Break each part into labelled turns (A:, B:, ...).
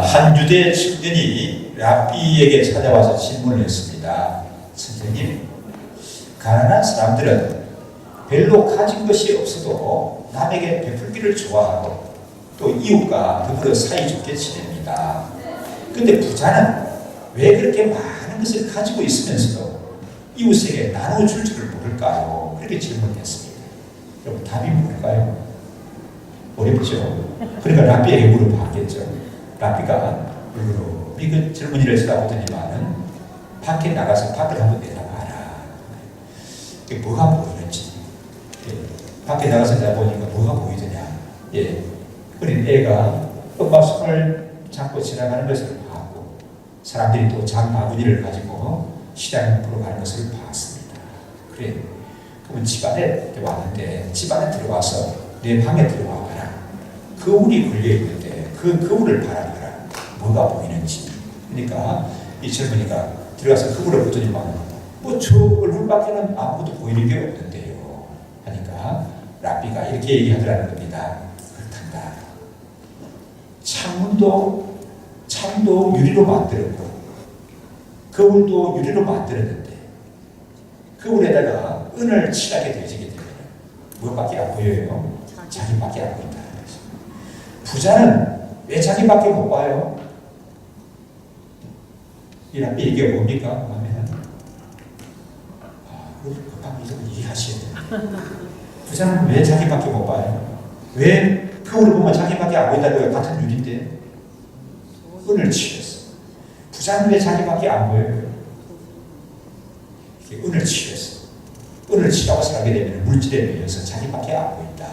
A: 한 유대 청년이 랍비에게 찾아와서 질문을 했습니다. 선생님, 가난한 사람들은 별로 가진 것이 없어도 남에게 베풀기를 좋아하고 또 이웃과 더불어 사이좋게 지냅니다. 근데 부자는 왜 그렇게 많은 것을 가지고 있으면서도 이웃에게 나눠줄 줄을 모를까요? 그렇게 질문했습니다. 여러분, 답이 뭘까요? 어렵죠? 그러니까 랍비에게 물어봤겠죠. 랍비가 우리 그 젊은이를 쳐다보더니만은 밖에 나가서 밖을 한번 내다봐라. 이게 뭐가 보이는지. 밖에 나가서 내다보니까 뭐가 보이더냐. 어린 애가 엄마 손을 잡고 지나가는 것을 봤고, 사람들이 또 장바구니를 가지고 시장에 보러 가는 것을 봤습니다. 그래, 그러면 집안에 왔는데 집안에 들어와서 내 방에 들어와 봐라. 거울이 걸려 있는데 그 거울을 바라봐라. 뭐가 보이는지. 그러니까 이 젊은이가 들어가서 거울을 보더니만 저 얼굴밖에는 아무것도 보이는 게 없는데요. 하니까 랍비가 이렇게 얘기하더라는 겁니다. 그렇단다. 창도 유리로 만들었고 거울도 유리로 만들었는데 거울에다가 은을 칠하게 되어지게 되면 뭐밖에 안 보여요? 자기밖에 안 보인다. 부자는 왜 자기밖에 못 봐요? 이 랍비 얘기가 뭡니까? 하면 급한 이점을 이해하셔야 돼요. 부자는 왜 자기밖에 못 봐요? 왜 거울을 보면 자기밖에 안 보인다고요? 같은 유리인데 은을 칠했어. 부자는 왜 자기밖에 안 보여요? 은을 칠했어. 은을 칠하고 살게 되면 물질에 의해서 자기밖에 안 보인다.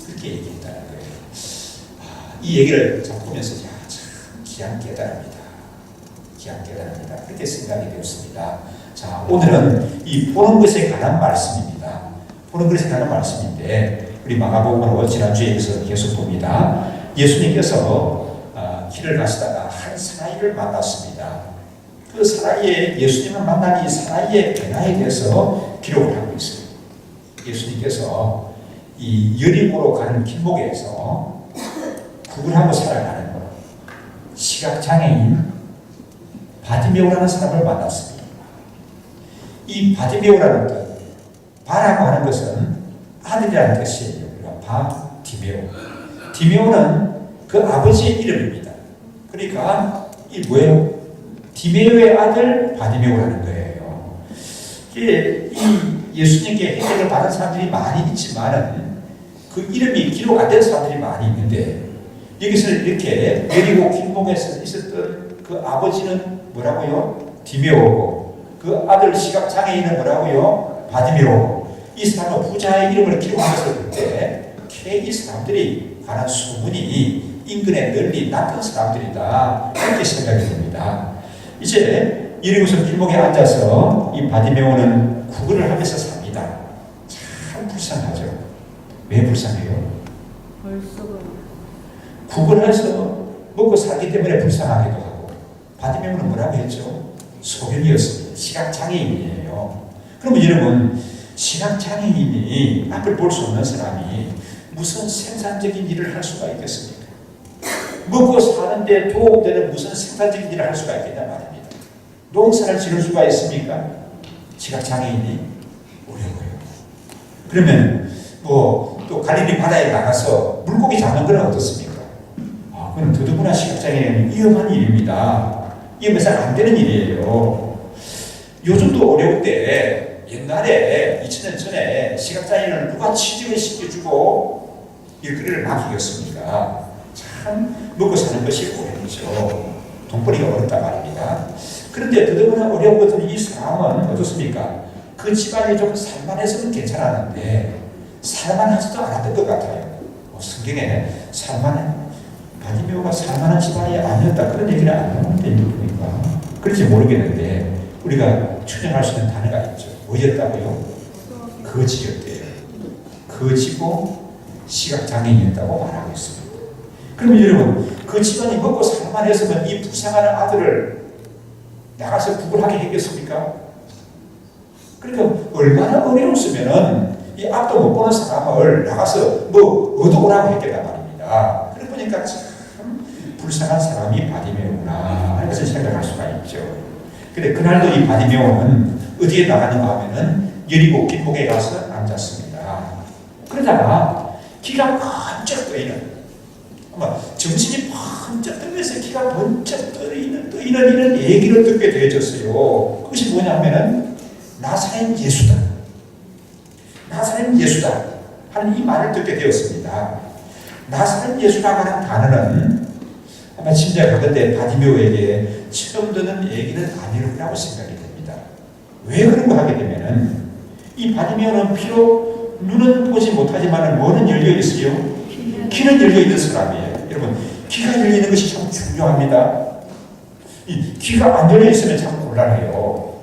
A: 그렇게 얘기했다는 거예요. 이 얘기를 보면서 참 귀한 깨달음이다. 귀한 깨달음이다. 그렇게 생각이 되었습니다. 자, 오늘은 이 보는 것에 관한 말씀입니다. 보는 것에 관한 말씀인데 우리 마가복음으로 지난주에 계속 봅니다. 예수님께서 길을 가시다가 한 사나이를 만났습니다. 그 사나이의 예수님을 만난 이 사나이의 변화에 대해서 기록을 하고 있어요. 예수님께서 이 여리고로 가는 길목에서 구걸하고 살아가는 시각장애인 바디메오라는 사람을 만났습니다. 이 바디메오라는 뜻, 바라고 하는 것은 아들이라는 뜻이에요. 바디메오. 디메오는 그 아버지의 이름입니다. 그러니까 이 뭐예요? 디메오의 아들 바디메오라는 거예요. 이 예수님께 혜택을 받은 사람들이 많이 있지만은 그 이름이 기록 안 된 사람들이 많이 있는데 여기서 이렇게 여리고 길목에서 있었던 그 아버지는 뭐라고요? 디메오고 그 아들 시각장애인은 뭐라고요? 바디메오고 이 사람은 부자의 이름을 기록하면서 그때 이 사람들이 관한 소문이 인근에 널리 났던 사람들이다. 이렇게 생각이 됩니다. 이제 여리고성 길목에 앉아서 이 바디메오는 구걸을 하면서 삽니다. 참 불쌍하죠. 왜 불쌍해요? 구걸해서 먹고 살기 때문에 불쌍하기도 하고 바디메오는 뭐라고 했죠? 소변이었습니다. 시각장애인이에요. 그러면 여러분 시각장애인이 앞을 볼 수 없는 사람이 무슨 생산적인 일을 할 수가 있겠습니까? 먹고 사는데 도움되는 무슨 생산적인 일을 할 수가 있겠냐 말입니다. 농사를 지을 수가 있습니까? 시각장애인이 어려워요. 그러면 또 갈릴리 바다에 나가서 물고기 잡는 건 어떻습니까? 그건 더더구나 시각장애인은 위험한 일입니다. 위험해서 안 되는 일이에요. 요즘도 어려울 때 옛날에 2000년 전에 시각장애인을 누가 취직을 시켜주고 일거리를 맡기겠습니까? 참 먹고 사는 것이 어렵죠. 돈벌이가 어렵단 말입니다. 그런데 더더구나 어려운 것은 이 사람은 어떻습니까? 그 집안이 좀 살만해서는 괜찮았는데 살만하지도 않았던 것 같아요. 성경에 바디메오가 살만한 집안이 아니었다 그런 얘기를 안 나오는데 보니까 그런지 모르겠는데 우리가 추정할 수 있는 단어가 있죠. 뭐였다고요? 거지였대요. 거지고 시각장애인이었다고 말하고 있습니다. 그러면 여러분 그 집안이 먹고 살만했으면 이 불쌍한 아들을 나가서 구걸하게 했겠습니까? 그러니까 얼마나 어려웠으면은 이 앞도 못 보는 사람을 나가서 얻어오라고 했겠단 말입니다. 그러고 보니까 참 불쌍한 사람이 바디메오구나 하는 것을 생각할 수가 있죠. 근데 그날도 이 바디메오는 어디에 나가는가 하면은 여리고 길목에 가서 앉았습니다. 그러다가 기가 번쩍 떠있는, 아마 정신이 번쩍 뜨면서 기가 번쩍 떠있는 이런 얘기를 듣게 되어졌어요. 그것이 뭐냐면은 나사렛 예수다, 나사렛 예수다 하는 이 말을 듣게 되었습니다. 나사렛 예수라고 하는 단어는 아마 짐작하건대 바디메오에게 처음 듣는 얘기는 아니라고 생각이 됩니다. 왜 그런가 하게 되면은 이 바디메오는 비록 눈은 보지 못하지만 뭐는 열려 있어요? 귀는 열려 있는 사람이에요. 여러분, 귀가 열려 있는 것이 참 중요합니다. 이 귀가 안 열려 있으면 참 곤란해요.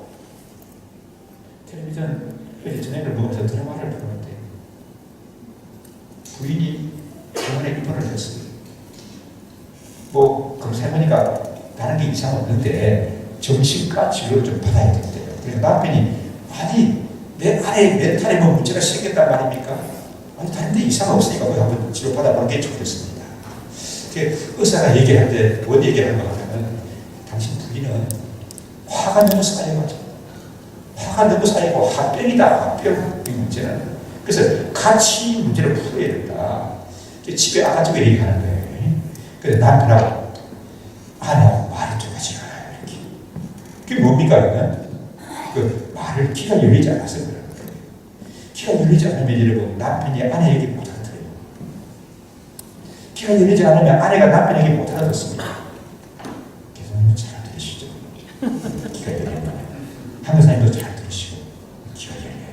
A: 텔레비전 저녁을 먹으면서 드라마를 보는데 부인이 병원에 입원을 했어요. 뭐 검사해보니까 다른 게 이상 없는데 정신과 치료를 좀 받아야 된대요. 그래서 남편이 아니 내 아래 멘탈에 뭐 문제가 생겼단 말입니까? 아니 다른 데 이상 없으니까 우리 한번 치료 받아보는 게 좋겠습니다. 의사가 얘기할 때 뭔 얘기를 하는가 하면 당신 부인은 화가 너무 쌓여가지고 화가 너무 쌓이고 화병이다. 화병 이 문제는. 그래서 같이 문제를 풀어야 된다. 집에 와가지고 얘기하는 거예요. 그래서 남편하고 아내하고 말을 좀 하지 마. 이렇게. 그게 뭡니까? 그러면 그 말을 귀가 열리지 않아서 그래요. 귀가 열리지 않으면 여러분 남편이 아내 얘기 못 알아들어요. 귀가 열리지 않으면 아내가 남편 얘기 못 알아듣습니다. 교수님도 잘 들으시죠? 귀가 열리면 한교사님도 잘 들으시고 귀가 열려야 돼요.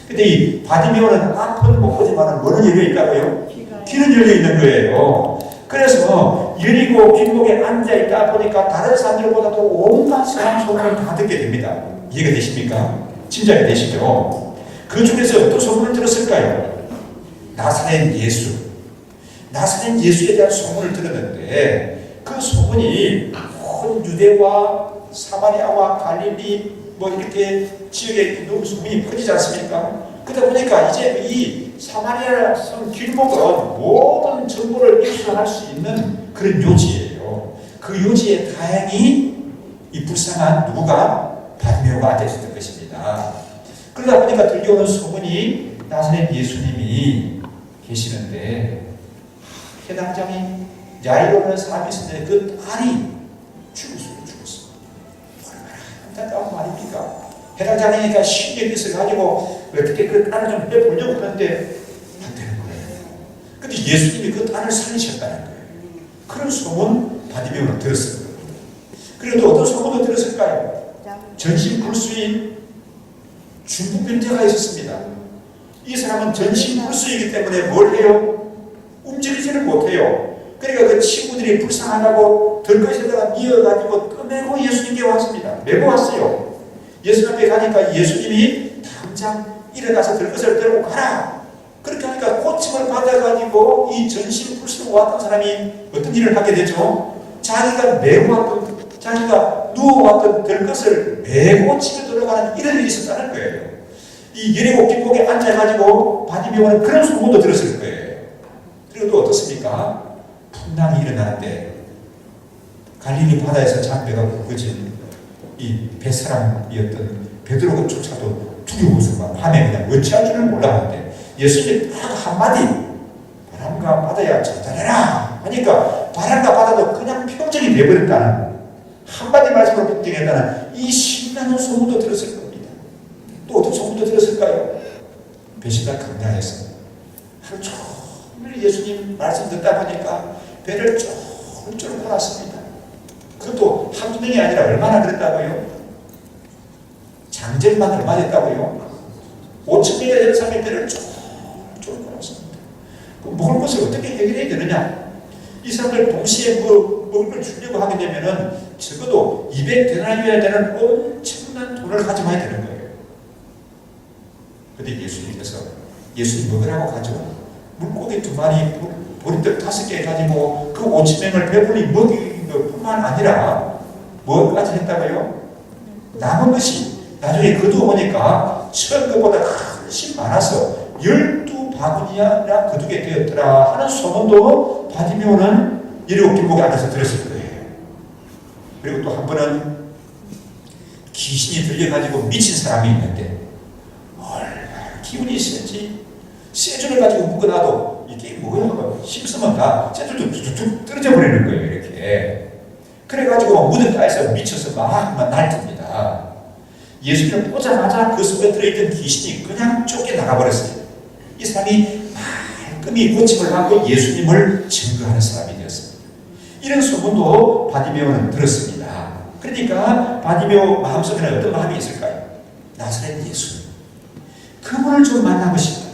A: 근데 이 바디메오는 앞은 못 보지만 뭐는 열려 있다고요? 귀는 열려 있는 거예요. 그래서 여리고 길목에 앉아있다 보니까 다른 사람들보다도 온갖 사람 소문을 다 듣게 됩니다. 이해가 되십니까? 짐작이 되시죠? 그 중에서 어떤 소문을 들었을까요? 나사렛 예수. 나사렛 예수에 대한 소문을 들었는데 그 소문이 온 유대와 사마리아와 갈릴리 뭐 이렇게 지역에 너무 소문이 퍼지지 않습니까? 그러다 보니까 이제 이 사마리아 성 길목은 모든 정보를 입수할 수 있는 그런 요지예요. 그 요지에 다행히 이 불쌍한 누구가 바디메오가 앉아있었던 것입니다. 그러다 보니까 들려오는 소문이 나사렛 예수님이 계시는데 해당장이 야이로라는 사람이 있었는데 그 딸이 죽었어요. 얼마나 안타까운 말입니까? 해당장이니까 신경이 있어가지고 어떻게 그 딸을 좀 빼보려고 하는데 안 되는 거예요. 근데 예수님이 그 딸을 살리셨다는 거예요. 그런 소문 바디메오는 들었을 겁니다. 그래도 어떤 소문도 들었을까요? 전신불수인 중풍병자가 있었습니다. 이 사람은 전신불수이기 때문에 뭘 해요? 움직이지를 못해요. 그러니까 그 친구들이 불쌍하다고 들것에다가 미어가지고 꺼내고 예수님께 왔습니다. 메고 왔어요. 예수님 앞에 가니까 예수님이 당장 일어나서 들것을 들고 가라. 그렇게 하니까 고침을 받아가지고 이 전신불수로 왔던 사람이 어떤 일을 하게 되죠? 자기가 메고 왔던, 자기가 누워왔던 들것을 메고 집에 돌아가는 이런 일이 있었다는 거예요. 이 여리고 길목에 앉아가지고 바디메오는 그런 소문도 들었을 거예요. 그리고 또 어떻습니까? 풍랑이 일어나는데 갈릴리 바다에서 장배가 굵어진 이 뱃사람이었던 베드로조차도 두려워서 밤에 그냥 어찌할 줄을 몰랐는데 예수님이 딱 한마디 바람과 바다야 잔잔해라 하니까 바람과 바다도 그냥 평정이 되어버렸다는 한마디 말씀으로 평정했다는 이 신나는 소문도 들었을 겁니다. 또 어떤 소문도 들었을까요? 배신자 강당에서 하루 종일 예수님 말씀 듣다 보니까 배를 쫄쫄 골았습니다. 그것도 한두 명이 아니라 얼마나 그랬다고요? 장절만 얼마 됐다고요? 5,000명이 되는 사람의 배를 쫄쫄 골았습니다. 먹을 것을 어떻게 해결해야 되느냐? 이 사람들 동시에 먹을 걸 주려고 하게 되면은 적어도 200데나리온이나 되는 엄청난 돈을 가져와야 되는 거예요. 그런데 예수님께서 예수님 먹으라고 가져와 물고기 2마리, 보리떡 5개 가지고 그 5,000명을 배불리 먹이는 것뿐만 아니라 뭐까지 했다고요? 남은 것이 나중에 거두어 보니까 처음 것보다 훨씬 많아서 12바구니나 거두게 되었더라 하는 소문도 바디메오는 이러고 길목에 앉아서 들었을 거예요. 그리고 또 한 번은 귀신이 들려가지고 미친 사람이 있는데 얼마나 기운이 센지 쇠줄을 가지고 묶어놔도 이게 뭐야 힘쓰면 다 쇠줄도 툭툭 떨어져 버리는 거예요. 이렇게 그래가지고 무덤가에서 미쳐서 막 날듭니다. 예수님을 보자마자 그 속에 들어있던 귀신이 그냥 쫓겨나가버렸어요. 이 사람이 말끔히 고침을 받고 예수님을 증거하는 사람이 되었습니다. 이런 소문도 바디메오는 들었습니다. 그러니까 바디메오 마음속에는 어떤 마음이 있을까요? 나사렛 예수님, 그분을 좀 만나고 싶다,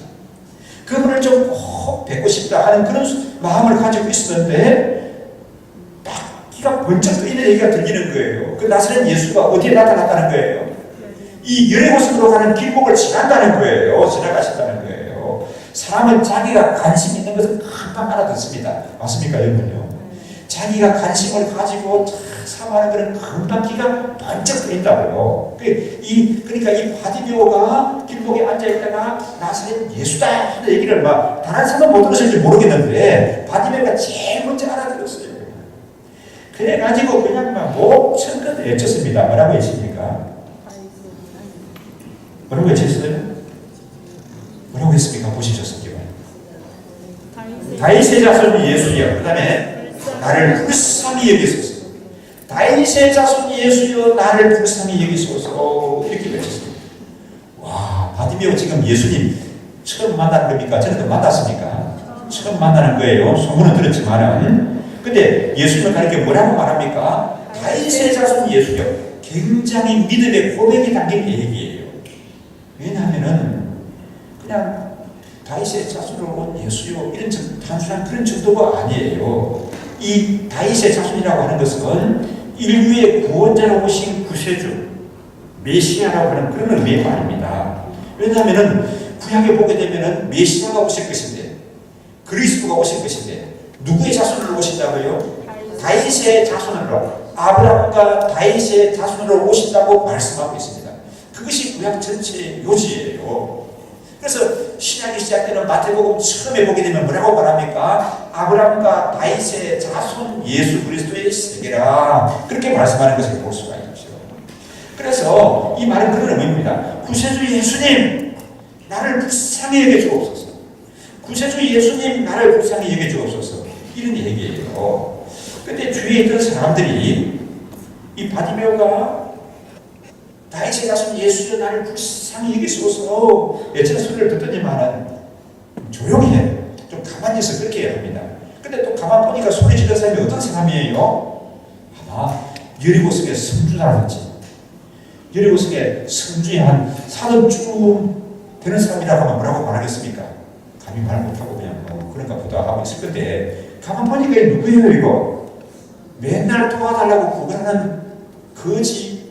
A: 그분을 좀 꼭 뵙고 싶다 하는 그런 마음을 가지고 있었는데 딱 귀가 번쩍 뜨이는 얘기가 들리는 거예요. 그 나사렛 예수가 어디에 나타났다는 거예요? 이 여리고성으로 가는 길목을 지난다는 거예요. 지나가신다는 거예요. 사람은 자기가 관심 있는 것을 금방 알아듣습니다. 맞습니까, 여러분요? 자기가 관심을 가지고 삼하는 것은 금방 귀가 번쩍 뜨인다고요. 그러니까 이 바디메오가 길목에 앉아있다가 나사렛 예수다 하는 얘기를 막 다른 사람은 못 들었을지 모르겠는데 바디메오가 제일 먼저 알아들었어요. 그래가지고 그냥 막 목청껏 외쳤습니다. 뭐라고 했습니까? 뭐라고 외쳤어요? 뭐라고 했습니까? 보시셨습니까? 다윗의 자손 예수여, 그 다음에 나를 불쌍히 여기소서. 다윗의 자손 예수여, 나를 불쌍히 여기소서. 이렇게 외쳤습니다. 와, 바디메오 지금 예수님 처음 만나는 겁니까? 전에도 만났습니까? 처음 만나는 거예요. 소문은 들었지만은. 근데 예수님을 가리켜 뭐라고 말합니까? 다윗의 자손 예수여. 굉장히 믿음의 고백이 담긴 얘기예요. 왜냐하면은 그냥 다윗의 자손으로 온 예수요 이런 단순한 그런 정도가 아니에요. 이 다윗의 자손이라고 하는 것은 인류의 구원자로 오신 구세주 메시아라고 하는 그런 의미의 말입니다. 왜냐하면은 구약에 보게 되면은 메시아가 오실 것인데 그리스도가 오실 것인데 누구의 자손으로 오신다고요? 다윗의 자손으로, 아브라함과 다윗의 자손으로 오신다고 말씀하고 있습니다. 그것이 구약 전체의 요지예요. 그래서 신약이 시작되는 마태복음 처음에 보게 되면 뭐라고 말합니까? 아브라함과 다윗의 자손 예수 그리스도의 세계라, 그렇게 말씀하는 것을 볼 수가 있죠. 그래서 이 말은 그런 의미입니다. 구세주 예수님, 나를 불쌍히 여겨주옵소서. 구세주 예수님, 나를 불쌍히 여겨주옵소서. 이런 얘기예요. 근데 주위에 있던 사람들이 이 바디메오가 다윗의 자손 예수여, 나를 불쌍히 여기소서 외치는 소리를 듣더니만은 조용히 해. 좀 가만히 있어. 그렇게 해야 합니다. 근데 또 가만 보니까 소리 지르는 사람이 어떤 사람이에요? 아마 여리고성의 성주라든지 여리고성의 성주에 한 사돈 쭉 되는 사람이라고 하면 뭐라고 말하겠습니까? 감히 말 못하고 그냥 그런가 보다 하고 있을 건데, 가만 보니까 누구예요 이거? 맨날 도와달라고 구걸하는 거지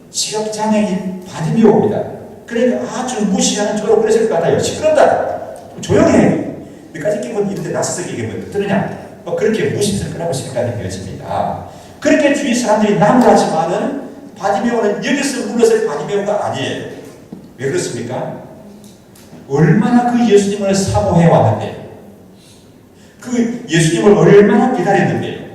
A: 시각장애인 바디메오입니다. 그러니까 아주 무시하는 저로 그랬을 것 같아요. 시끄럽다, 조용해, 몇 가지 기분 이런데 나서서 얘기하면 들으냐, 그렇게 무시할 거라고 생각이 되어집니다. 그렇게 주위 사람들이 나무라지만은 바디메오는 여기서 물러설 바디메오가 아니에요. 왜 그렇습니까? 얼마나 그 예수님을 사모해 왔는데, 그 예수님을 얼마나 기다렸는데,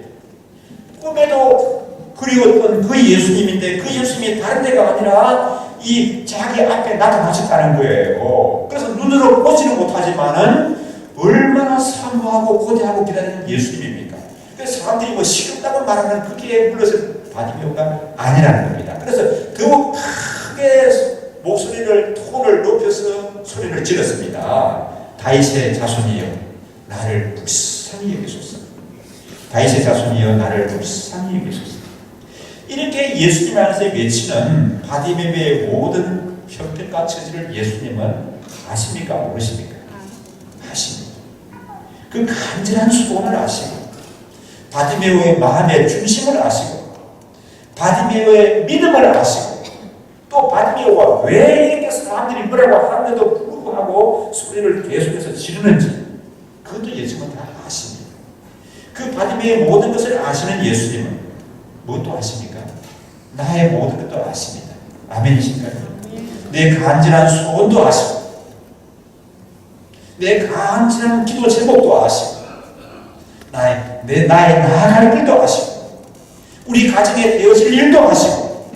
A: 꿈에도 그리웠던 그 예수님인데 그 예수님이 다른 데가 아니라 이 자기 앞에 나타나셨다는 거예요. 그래서 눈으로 보지는 못하지만은 얼마나 사모하고 고대하고 기다리는 예수님입니까? 그래서 사람들이 뭐 시끄럽다고 말하는 그게 물러서 바디메오가 아니라는 겁니다. 그래서 더욱 크게 목소리를, 톤을 높여서 소리를 질렀습니다. 다윗의 자손이여, 나를 불쌍히 여기소서. 다윗의 자손이여, 나를 불쌍히 여기소서. 이렇게 예수님 안에서 외치는 바디메오의 모든 형편과 처지를 예수님은 아십니까? 모르십니까? 아십니다. 그 간절한 소원을 아시고, 바디메오의 마음의 중심을 아시고, 바디메오의 믿음을 아시고, 또 바디메오가 왜 이렇게 사람들이 뭐라고 하는데도 불구하고 소리를 계속해서 지르는지, 그것도 예수님은 다 아십니다. 그 바디메오의 모든 것을 아시는 예수님은 무엇도 아십니까? 나의 모든 것도 아십니다. 아멘이신가요? 내 간절한 소원도 아시고, 내 간절한 기도 제목도 아시고, 나의 나아갈 길도 아시고, 우리 가정에 되어질 일도 아시고,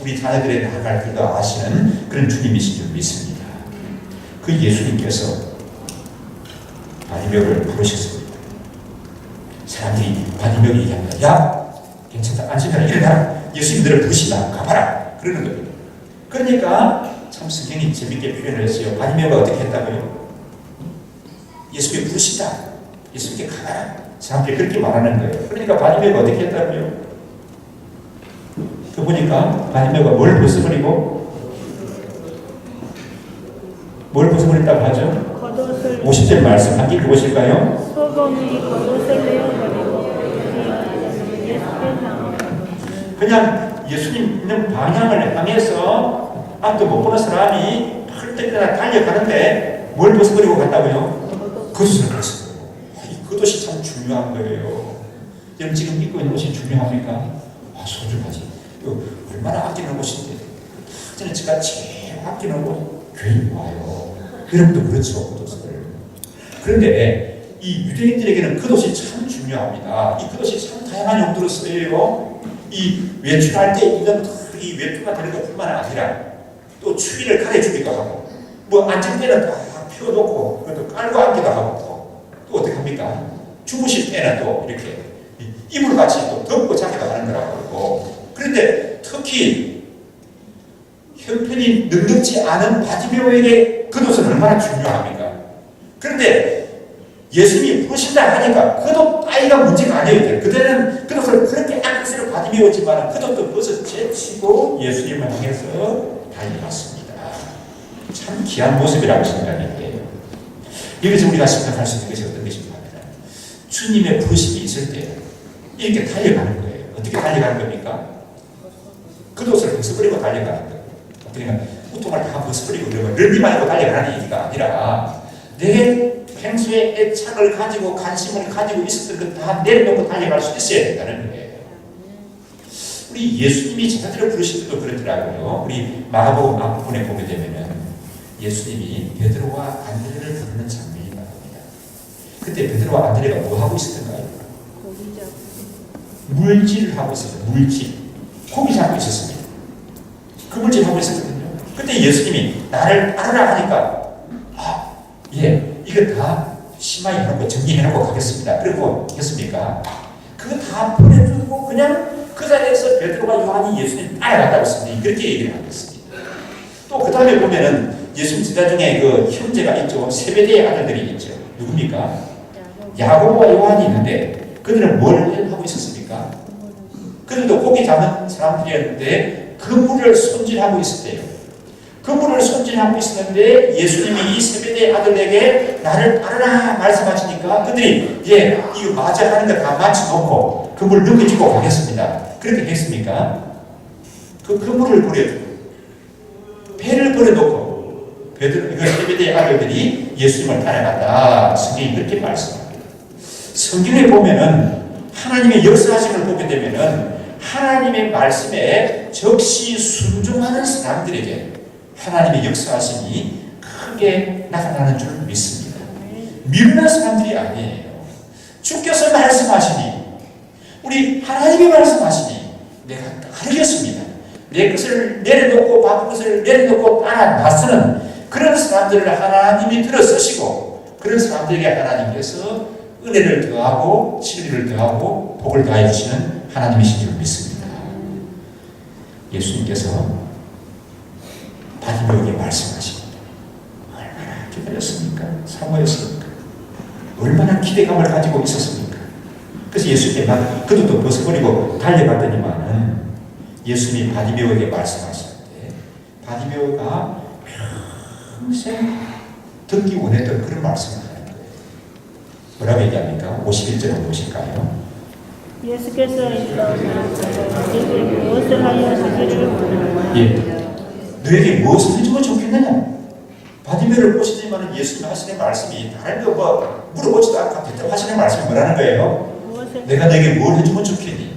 A: 우리 자녀들의 나아갈 길도 아시는 그런 주님이신 줄 믿습니다. 그 예수님께서 바디메오를 부르셨습니다. 사람들이 바디메오를 얘기합니다. 야, 괜찮다, 안심해라, 일어나라. 예수님들을 부르신다, 가봐라. 그러는 겁니다. 그러니까 참 성경이 재밌게 표현을 했어요. 바디메오가 어떻게 했다고요? 예수님이 부르신다, 예수님께 가봐라. 사람들이 그렇게 말하는 거예요. 그러니까 바디메오가 어떻게 했다고요? 그 보니까 바디메오가 뭘 벗어버리고, 뭘 벗어버린다고 하죠? 50절 말씀 함께 읽어보실까요?
B: 소금이 겉옷을 내어버리고
A: 그냥 예수님 있는 방향을 향해서 앞도 못 보는 사람이 펄떡이나 달려가는데 뭘 벗어버리고 갔다고요? 겉옷을 벗어버리고. 이 겉옷이 참 중요한 거예요. 여러분 지금 입고 있는 옷이 중요합니까? 소중하지. 얼마나 아끼는 옷인데. 저는 제가 제일 아끼는 옷 교회 와요. 여러분도 그렇죠, 겉옷을. 그런데 이 유대인들에게는 겉옷이 참 중요합니다. 이 겉옷이 참 다양한 용도로 쓰여요. 이 외출할 때 이건 이 외투가 되는 것뿐만 아니라 또 추위를 가려주기도 하고, 뭐 앉을 때는 다 펴놓고 그것도 깔고 앉기도 하고, 또 어떻게 합니까? 주무실 때는 또 이렇게 이불 같이 또 덮고 자기도 하는 거라고 그러고. 그런데 특히 형편이 넉넉지 않은 바디메오에게 겉옷은 얼마나 중요합니까? 그런데 예수님이 부르신다 하니까 겉옷 따위가 문제가 아니에요. 그때는 겉옷을 그렇게 악스를 바디메오지만 겉옷도 벗어 제치고 예수님을 향해서 달려갔습니다. 참 귀한 모습이라고 생각이 돼요. 여기서 우리가 생각할 수 있는 것이 어떤 것인가 하면, 주님의 부르심이 있을 때 이렇게 달려가는 거예요. 어떻게 달려가는 겁니까? 겉옷을 벗어버리고 달려가는 거예요. 그러니까 우통을 다 벗어버리고 그러면 런닝만 하고 달려가는 얘기가 아니라, 내 평소에 애착을 가지고 관심을 가지고 있었던 것 다 내려놓고 달려갈 수 있어야 된다는 거예요. 우리 예수님이 제자들을 부르실 때도 그렇더라고요. 우리 마가복음 앞부분에 보게 되면은 예수님이 베드로와 안드레를 부르는 장면이 나옵니다. 그때 베드로와 안드레가 뭐 하고 있었던가요? 물질을 하고 있었어요. 물질. 고기 잡고 있었습니다. 그 물질 하고 있었거든요. 그때 예수님이 나를 따르라 하니까, 이거 다 심하게 해놓고 정리해놓고 가겠습니다. 그리고 했습니까? 그거 다 보내주고 그냥 그 자리에서 베드로와 요한이 예수님 따라갔다고 했습니다. 그렇게 얘기를 하고 있습니다. 또 그 다음에 보면은 예수님 제자 중에 그 형제가 있죠. 세베대의 아들들이 있죠. 누굽니까? 야고보와 요한이 있는데 그들은 뭘 하고 있었습니까? 그들도 고기 잡는 사람들이었는데 그물을 손질하고 있었대요. 그물을 손질하고 있었는데 예수님이 이 세베대의 아들에게 나를 따르라 말씀하시니까 그들이 이거 맞아 하는 거 다 맞춰놓고 그물 넘겨주고 가겠습니다. 그렇게 했습니까? 그 그물을 버려두고 배를 버려놓고 세베대의 아들들이 예수님을 따라갔다. 성경이 그렇게 말씀합니다. 성경에 보면은 하나님의 역사하심을 보게 되면은 하나님의 말씀에 적시 순종하는 사람들에게 하나님의 역사하심이 크게 나타나는 줄 믿습니다. 미련한 사람들이 아니에요. 주께서 말씀하시니, 우리 하나님이 말씀하시니 내가 따르겠습니다. 내 것을 내려놓고 바쁜 것을 내려놓고 따라 나서는 그런 사람들을 하나님이 들어서시고, 그런 사람들에게 하나님께서 은혜를 더하고 진리를 더하고 복을 더하여 주시는 하나님이신 줄 믿습니다. 예수님께서 바디메오에게 말씀하십니다. 얼마나 기다렸습니까? 사모였습니까? 얼마나 기대감을 가지고 있었습니까? 그래서 예수님께 막 그것도 벗어버리고 달려갔더니만은 예수님이 바디메오에게 말씀하시는데 바디메오가 평생 듣기 원했던 그런 말씀을 하는 거예요. 뭐라고 얘기합니까? 51절을 보실까요?
B: 예수께서 일어나 너에게 무엇을 하여 주기를 원하노냐?
A: 너에게 무엇을 해주면 좋겠느냐? 바디메오를 보시지만 예수님 하시는 말씀이 다른 거 뭐 물어보지도 않고 대답 하시는 말씀이 뭐라는 거예요? 내가 너에게 뭘 해주면 좋겠니?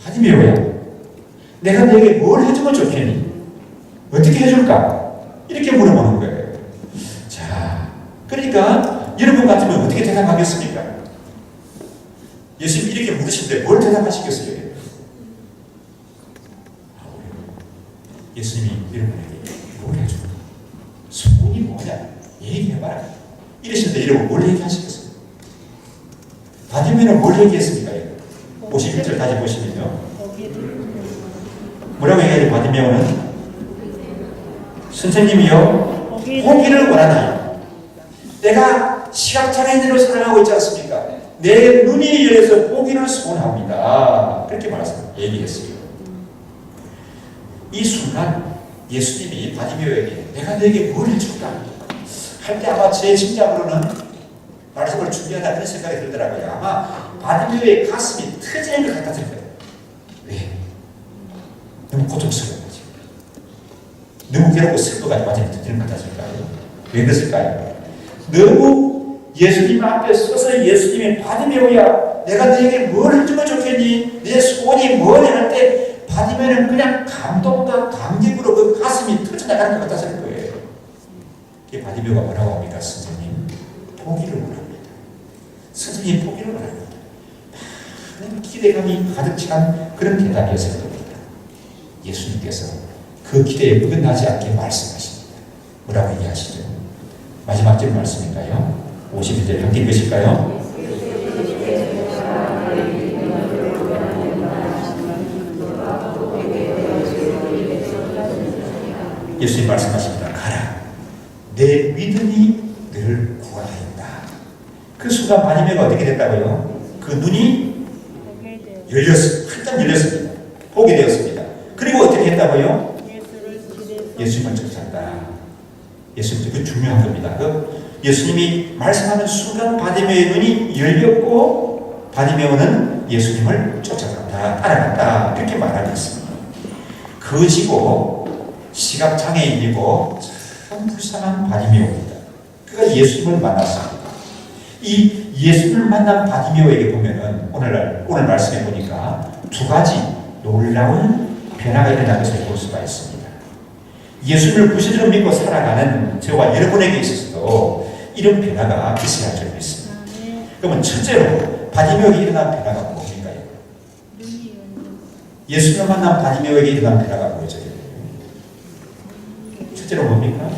A: 바디메오야, 내가 너에게 뭘 해주면 좋겠니? 어떻게 해줄까? 이렇게 물어보는 거예요. 자, 그러니까 여러분 같으면 어떻게 대답하겠습니까? 예수님 이렇게 물으시는데 뭘 대답하시겠어요? 예수님이 여러분에게 뭘 해줘? 소원이 뭐냐? 얘기해봐라. 이러시는데 이러고 뭘 얘기하시겠어요? 바디메오는 뭘 얘기했습니까? 51절 다시 보시면요. 뭐라고 얘기해요? 바디메오는 선생님이요 보기를 원하나요? 내가 시각장애인으로 살아가고 있지 않습니까? 내 눈이 열려서 보기를 소원합니다. 그렇게 얘기했어요. 이 순간 예수님이 바디메오에게 내가 너에게 뭘 해줄까? 할 때 아마 제 심장으로는 말씀을 준비하다 그런 생각이 들더라고요. 아마 바디메오의 가슴이 터지는 것 같았을 거예요. 왜? 너무 고통스러운 거지. 너무 괴롭고 슬퍼가지고 완전히 터지는 것 같았을까요? 왜 그랬을까요? 너무 예수님 앞에 서서 예수님이 바디메오야 내가 너에게 뭘 해주면 좋겠니? 내 소원이 뭐냐 할 때 바디메오는 그냥 감동과 감격으로 그 가슴이 터져나가는 것 같았을 거예요. 바디메오가 뭐라고 합니까? 선생님 포기를 원합니다. 선생님 포기를 원합니다. 많은 기대감이 가득 찬 그런 대답이었을 겁니다. 예수님께서 그 기대에 어긋나지 않게 말씀하십니다. 뭐라고 얘기하시죠? 마지막 절 말씀인가요? 51절 함께 읽으실까요? 예수님 말씀하십니다. 가라. 내 믿음이 너를 구원하였다. 그 순간 바디메오가 어떻게 됐다고요? 그 눈이 한참 열렸습니다. 보게 되었습니다. 그리고 어떻게 했다고요? 예수님을 쫓았다. 예수님, 그 중요한 겁니다. 예수님이 말씀하는 순간 바디메오의 눈이 열렸고 바디메오는 예수님을 쫓아갔다, 따라갔다 이렇게 말하고 있습니다. 거지고 시각장애인이고 참 불쌍한 바디메오입니다. 그가 예수님을 만났습니다. 이 예수님을 만난 바디메오에게 보면은 오늘 말씀해 보니까 두 가지 놀라운 변화가 일어난 것을 볼 수가 있습니다. 예수님을 구세주로 믿고 살아가는 저와 여러분에게 있어서도 이런 변화가 있어야 할 줄 믿습니다. 그러면 첫째로 바디메오에게 일어난 변화가 뭡니까? 예수님을 만난 바디메오에게 일어난 변화가 뭐죠? 첫째로 뭡니까?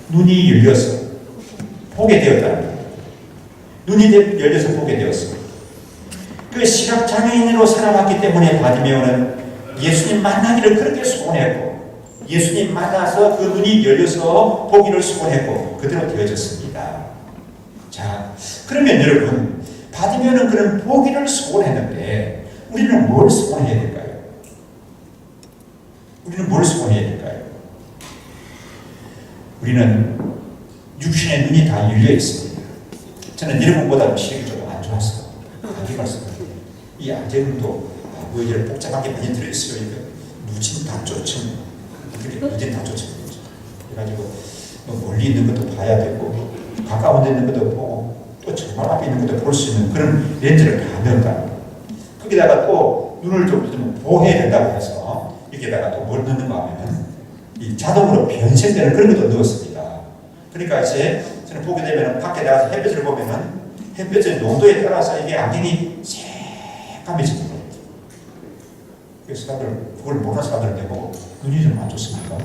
A: 눈이 열려서 보게 되었다는 거예요. 눈이 열려서 보게 되었습니다. 그 시각장애인으로 살아왔기 때문에 바디메오는 예수님 만나기를 그렇게 소원했고 예수님 만나서 그 눈이 열려서 보기를 소원했고 그대로 되어졌습니다. 자, 그러면 여러분 바디메오는 그런 보기를 소원했는데 우리는 뭘 소원해야 될까요? 우리는 뭘 소원해야 될까요? 우리는 육신의 눈이 다 열려 있습니다. 저는 여러분보다 시력이 좀 안 좋았어요. 하기 말씀드려요. 이 안경도 뭐 이런 복잡한 게 많이 들어있어요. 이거 누진 단조증, 누진 단조증. 그래가지고 뭐 멀리 있는 것도 봐야 되고 가까운 데 있는 것도 보고 또 정말 앞에 있는 것도 볼 수 있는 그런 렌즈를 다 넣었다. 거기다가 또 눈을 좀 보호해야 된다고 해서 여기다가 또 뭘 넣는가 하면은 이 자동으로 변색되는 그런 것도 넣었습니다. 그러니까 이제 저는 보게 되면 밖에 나가서 햇볕을 보면은 햇볕의 농도에 따라서 이게 안경이 새까매지는 거예요. 그래서 사람들 그걸 모르는 사람들한테 뭐 눈이 좀 안 좋습니까?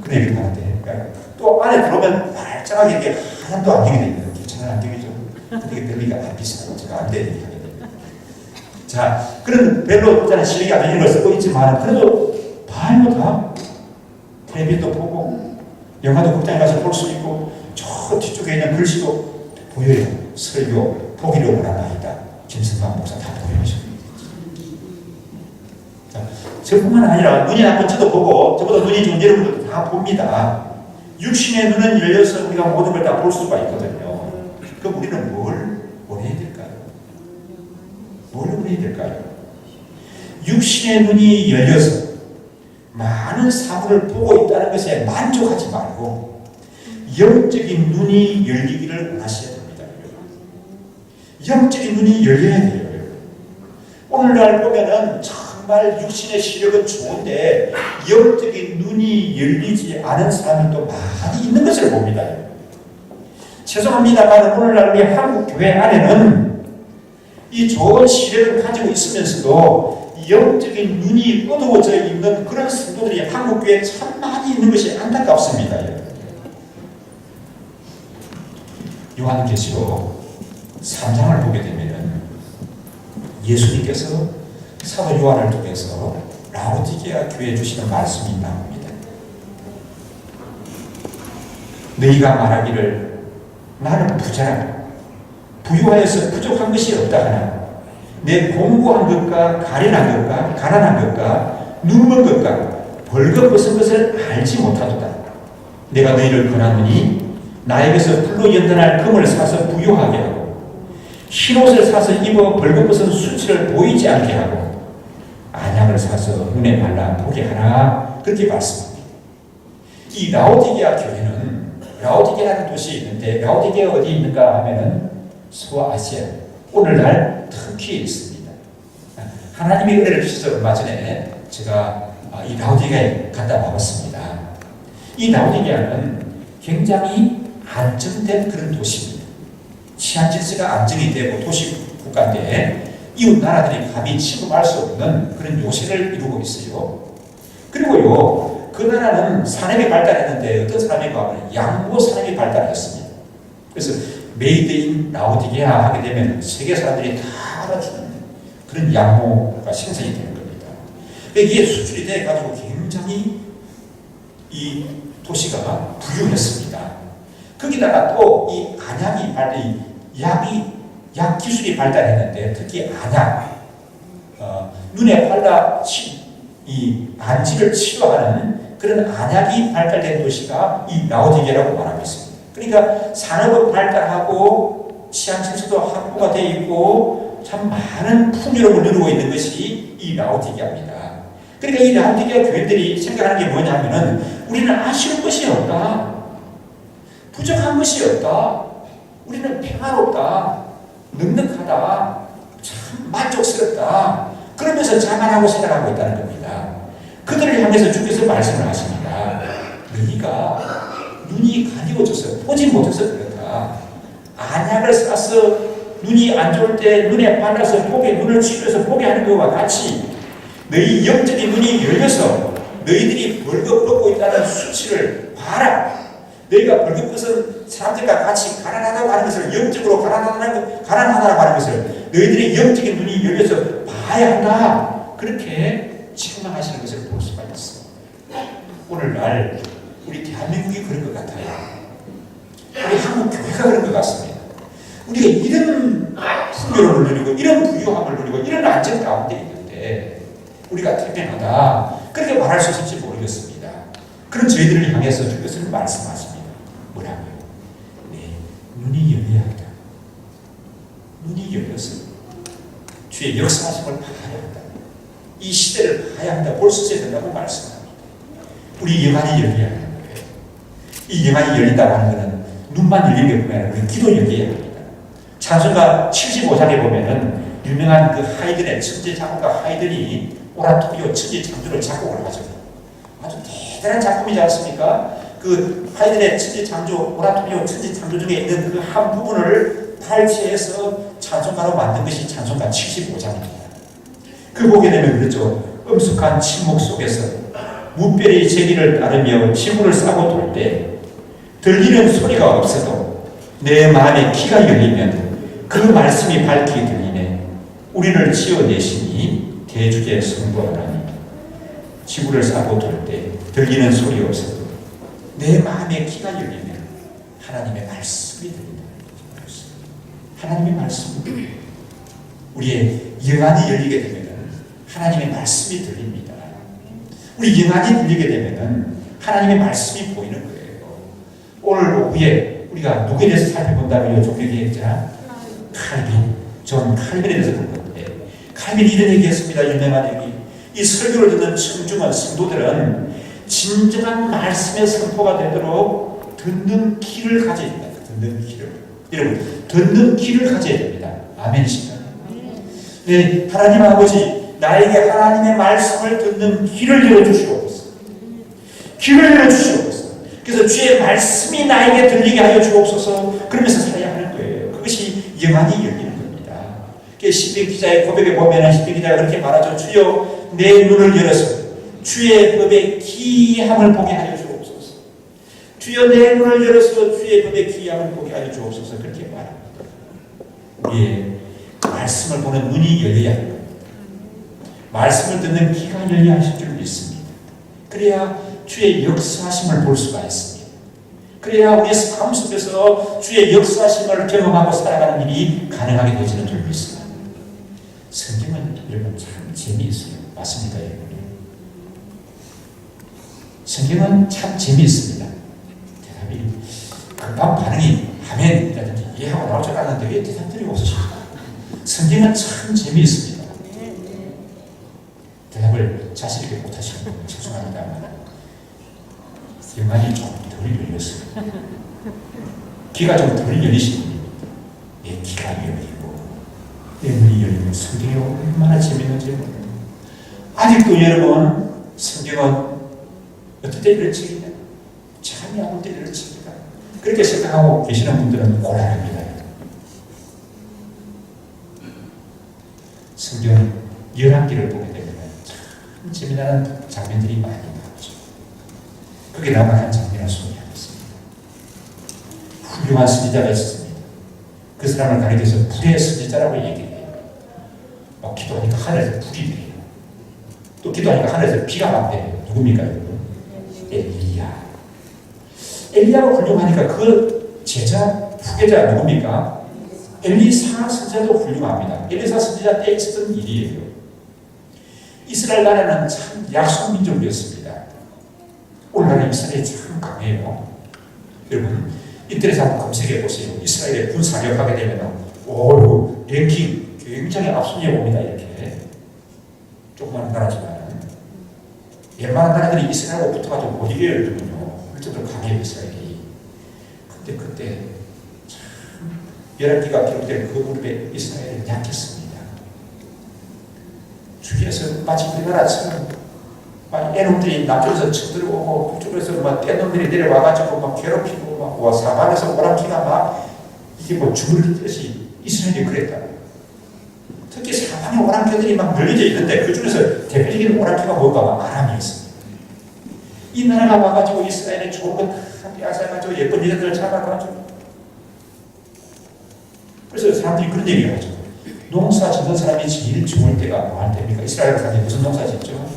A: 그런 얘기를 하는데 그러니까 또 안에 들어오면 말짱하게 이게 하얀 또 안경이 되는 괜찮은 안경이죠. 근데 별로가 안 비싸고 제가 안 되는 얘기 하거든요. 자, 그런 별로 저는 시력이 안 되는 걸 쓰고 있지만 그래도 봐요 다. 텔레비전도 보고 영화도 극장에 가서 볼 수 있고 저 뒤쪽에 있는 글씨도 보여요. 설교 보기를 원하나이다. 김승만 목사 다 보여요. 자, 저뿐만 아니라 눈이 나쁜 저도 보고 저보다 눈이 좋은 여러분들도 다 봅니다. 육신의 눈은 열려서 우리가 모든 걸 다 볼 수가 있거든요. 그럼 우리는 뭘 원해야 될까요? 뭘 원해야 될까요? 육신의 눈이 열려서 많은 사물을 보고 있다는 것에 만족하지 말고 영적인 눈이 열리기를 원하셔야 됩니다. 영적인 눈이 열려야 돼요. 오늘날 보면은 정말 육신의 시력은 좋은데 영적인 눈이 열리지 않은 사람이 또 많이 있는 것을 봅니다. 죄송합니다만 오늘날 우리 한국 교회 안에는 이 좋은 시력을 가지고 있으면서도 영적인 눈이 어두워져 있는 그런 성도들이 한국교회에 참 많이 있는 것이 안타깝습니다. 요한계시록 3장을 보게 되면 예수님께서 사도 요한을 통해서 라오디게아 교회에 주시는 말씀이 나옵니다. 너희가 말하기를 나는 부자라 부유하여서 부족한 것이 없다 하나 내 공부한 것과 가련한 것과 가난한 것과 눈먼 것과 벌거벗은 것을 알지 못하도다. 내가 너희를 권하노니 나에게서 풀로 연단할 금을 사서 부유하게 하고 흰옷을 사서 입어 벌거벗은 수치를 보이지 않게 하고 안약을 사서 눈에 발라 보게 하라. 그렇게 말씀합니다. 이 라오디게아 교회는 라오디게아라는 도시에 있는데 라오디게아 어디 있는가 하면은 소아시아 오늘날 터키에 있습니다. 하나님이 은혜를 주셔서 얼마 전에 제가 이 라오디게아에 갔다 와봤습니다. 이 라오디게아는 굉장히 안정된 그런 도시입니다. 치안 질서가 안정이 되고 도시 국가인데 이웃 나라들이 감히 침범할 수 없는 그런 요새를 이루고 있어요. 그리고요, 그 나라는 산업이 발달했는데 어떤 산업이 가면 양모 산업이 발달했습니다. 그래서 메이드 인 라오디게아 하게 되면 세계 사람들이 다 알아주는 그런 양모가 생성이 되는 겁니다. 이게 수출이 돼가지고 굉장히 이 도시가 부유했습니다. 거기다가 또 이 안약이 약 기술이 발달했는데 특히 안약, 눈에 발라 이 안지를 치료하는 그런 안약이 발달된 도시가 이 라오디게아라고 말하고 있습니다. 그러니까 산업은 발달하고 치안 질서도 확보가 되어 있고 참 많은 풍요로움을 누리고 있는 것이 이 라오디게아입니다. 그러니까 이 라오디게아 교인들이 생각하는 게 뭐냐면은 우리는 아쉬울 것이 없다. 부족한 것이 없다. 우리는 평화롭다. 넉넉하다. 참 만족스럽다. 그러면서 자만하고 생각하고 있다는 겁니다. 그들을 향해서 주께서 말씀을 하십니다. 너희가 눈이 가려워져서 보지 못해서 그렇다. 안약을 사서 눈이 안 좋을 때 눈에 발라서 눈을 치료해서 보게 하는 것과 같이 너희 영적인 눈이 열려서 너희들이 벌거벗고 있다는 수치를 봐라. 너희가 벌거벗은 사람들과 같이 가난하다고 하는 것을 영적으로 가난하다고 하는 것을 너희들이 영적인 눈이 열려서 봐야 한다. 그렇게 책망하시는 것을 볼 수가 있어. 오늘날 우리 대한민국이 그런 것 같아요. 우리 한국 교회가 그런 것 같습니다. 우리가 이런 풍요를 누리고 이런 부유함을 누리고 이런 안정 가운데 있는데 우리가 태평하다 그렇게 말할 수 있을지 모르겠습니다. 그런 저희들을 향해서 주께서는 말씀하십니다. 뭐라고요? 네, 눈이 열려야 한다. 눈이 열려서 주의 역사하심을 봐야 한다. 이 시대를 봐야 한다. 볼 수 있어야 된다고 말씀합니다. 우리 영안이 열려야 한다. 이 영안이 열린다고 하는 것은 눈만 열린 게 보면 우리 귀도 열려야 합니다. 찬송가 75장에 보면은 유명한 그 하이든의 천재 작곡가 하이든이 오라토리오 천재 창조를 작곡을 하죠. 아주 대단한 작품이지 않습니까? 그 하이든의 천재 창조, 오라토리오 천재 창조 중에 있는 그 한 부분을 발췌해서 찬송가로 만든 것이 찬송가 75장입니다. 그 보게 되면 그렇죠. 엄숙한 침묵 속에서 무별의 제기를 따르며 지구를 싸고 돌 때 들리는 소리가 없어도 내 마음에 귀가 열리면 그 말씀이 밝히 들리네. 우리를 지어내시니 대주의 성부 하나님. 지구를 싸고 돌 때 들리는 소리 없어도 내 마음에 귀가 열리면 하나님의 말씀이 들린다. 하나님의 말씀. 우리의 영안이 열리게 되면 하나님의 말씀이 들립니다. 우리 영안이 들리게 되면 하나님의 말씀이 보이는 거예요. 오늘 오후에 우리가 누구에 대해서 살펴본다면요, 종교개혁자 칼빈, 존 칼빈에 대해서 볼 건데, 칼빈이 이런 얘기했습니다. 유명한 얘기. 이 설교를 듣는 청중한 성도들은 진정한 말씀의 선포가 되도록 듣는 귀를 가져야 된다. 듣는 귀를. 여러분, 듣는 귀를 가져야 됩니다. 아멘이십니까? 네, 하나님 아버지, 나에게 하나님의 말씀을 듣는 귀를 열어주시옵소서. 귀를 열어주시옵소서. 그래서 주의 말씀이 나에게 들리게 하여 주옵소서. 그러면서 살아야 하는 거예요. 그것이 영안이 열리는 겁니다. 시편 기자의 고백에 보면 시편 기자가 그렇게 말하죠. 주여 내 눈을 열어서 주의 법의 기이함을 보게 하여 주옵소서. 주여 내 눈을 열어서 주의 법의 기이함을 보게 하여 주옵소서. 그렇게 말합니다. 우리의 말씀을 보는 눈이 열려야 합니다. 말씀을 듣는 귀가 열려야 하실 줄 믿습니다. 그래야 주의 역사하심을 볼 수가 있습니다. 그래야 우리의 삶 속에서 주의 역사하심을 경험하고 살아가는 일이 가능하게 되지는 줄 믿습니다. 성경은 여러분 참 재미있어요. 맞습니까, 여러분? 성경은 참 재미있습니다. 대답이 금방 반응이 아멘이라든지 이해하고 나올 줄 알았는데 왜 대답들이 없으십니까? 성경은 참 재미있습니다. 대답을 자신 있게 못하시는 분 죄송합니다만 영안이 좀 덜 열렸어요. 귀가 좀 덜 열리신 분입니다. 내 귀가 열리고 내 눈이 열리면 성경이 얼마나 재미있는지 모릅니다. 아직도 여러분 성경은 어떻게 이럴 책이냐? 잠이 안 올 때 이럴 책이다. 그렇게 생각하고 계시는 분들은 곤란합니다. 성경 11기를 보게 되면 참 재미나는 장면들이 많이 나오죠. 거기에 나오는 한 장면을 소개하겠습니다. 훌륭한 선지자가 있었습니다. 그 사람을 가리켜서 불의 선지자라고 얘기해요. 막 기도하니까 하늘에서 불이 내려요. 또 기도하니까 하늘에서 비가 막 내려요. 누굽니까? 엘리야. 엘리야가 훌륭하니까 그 제자, 후계자 누굽니까? 엘리사 선지자도 훌륭합니다. 엘리사 선지자 때 있었던 일이에요. 이스라엘 나라는 참 약속 민족이었습니다. 오늘날의 이스라엘이 참 강해요. 여러분 인터넷에 한번 검색해 보세요. 이스라엘의 군 사격하게 되면 오 랭킹 굉장히 앞서려 옵니다. 이렇게 조그만 나라지만 웬만한 나라들이 이스라엘하고 붙어가지고 못 이겨요. 그 정도로 강해요 이스라엘이. 근데 그때 참 11기가 기록된 그 무렵에 이스라엘은 약했습니다. 주위에서 마치 우리나라처럼 막 애놈들이 남쪽에서 쳐들어오고 북쪽에서 막 떼놈들이 내려와가지고 막 괴롭히고 막 사방에서 오랑캐가 막 이게 뭐 죽을 듯이 이스라엘이 그랬다. 특히 사방에 오랑캐들이 막 널려져 있는데 그 중에서 대표적인 오랑캐가 뭘까? 막 아람이었습니다. 이 나라가 와가지고 이스라엘에 좋은 것 빼앗아가지고 예쁜 여자들을 잡아가지고 그래서 사람들이 그런 얘기를 하죠. 농사 짓는 사람이 제일 좋을 때가 뭐 할 때입니까? 이스라엘 사람들이 무슨 농사 짓죠?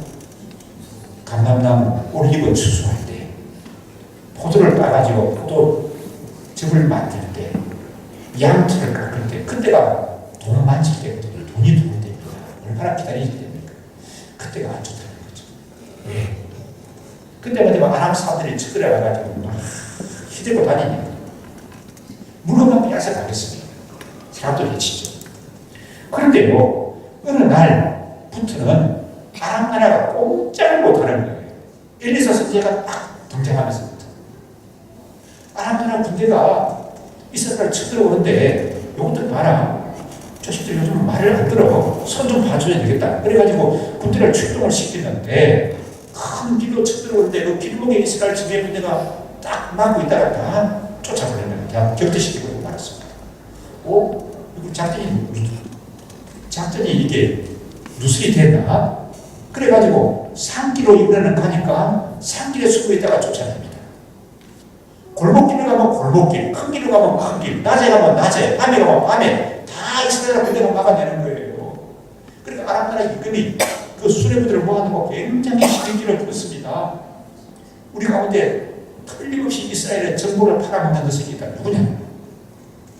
A: 감람나무, 올리브 추수할 때, 포도를 따가지고 포도즙을 만들 때, 양털을 깎을 때, 그때가 돈 많을 때거든요. 돈이 들어올 때입니다. 얼마나 기다리실 때입니까? 그때가 안 좋다는 거죠. 왜? 그때마다 막 아람 사람들이 쳐들어가가지고 막 히대고 다니니까 물건만 빼앗아 가겠습니다. 사람들이 치죠. 그런데요, 어느 날부터는 아람 나라가 꼼짝을 못하는 거예요. 엘리사 선지자가 딱 등장하면서부터 아람 나라 군대가 이스라엘을 쳐들어오는데 요것들 봐라. 저식들 요즘 말을 안 들어. 손 좀 봐줘야 되겠다. 그래가지고 군대를 출동을 시키는데 큰 길로 쳐들어오는데 그 길목에 이스라엘 지배 군대가 딱 막고 있다가 다 쫓아버리는 거예요. 격퇴시키고 말았습니다. 이거 작전이 이게 누설이 됐나? 그래가지고 산길로 이번에는 가니까 산길에 숨어 있다가 쫓아냅니다. 골목길로 가면 골목길, 큰 길로 가면 큰 길, 낮에 가면 낮에, 밤에 가면 밤에 다 이스라엘 군대가 막아내는 거예요. 그러니까 아람 나라 임금이 그 수레부들을 모아놓고 굉장히 신경질을 풀었습니다. 우리 가운데 틀림없이 이스라엘의 정보를 팔아먹는 것이 있다. 누구냐?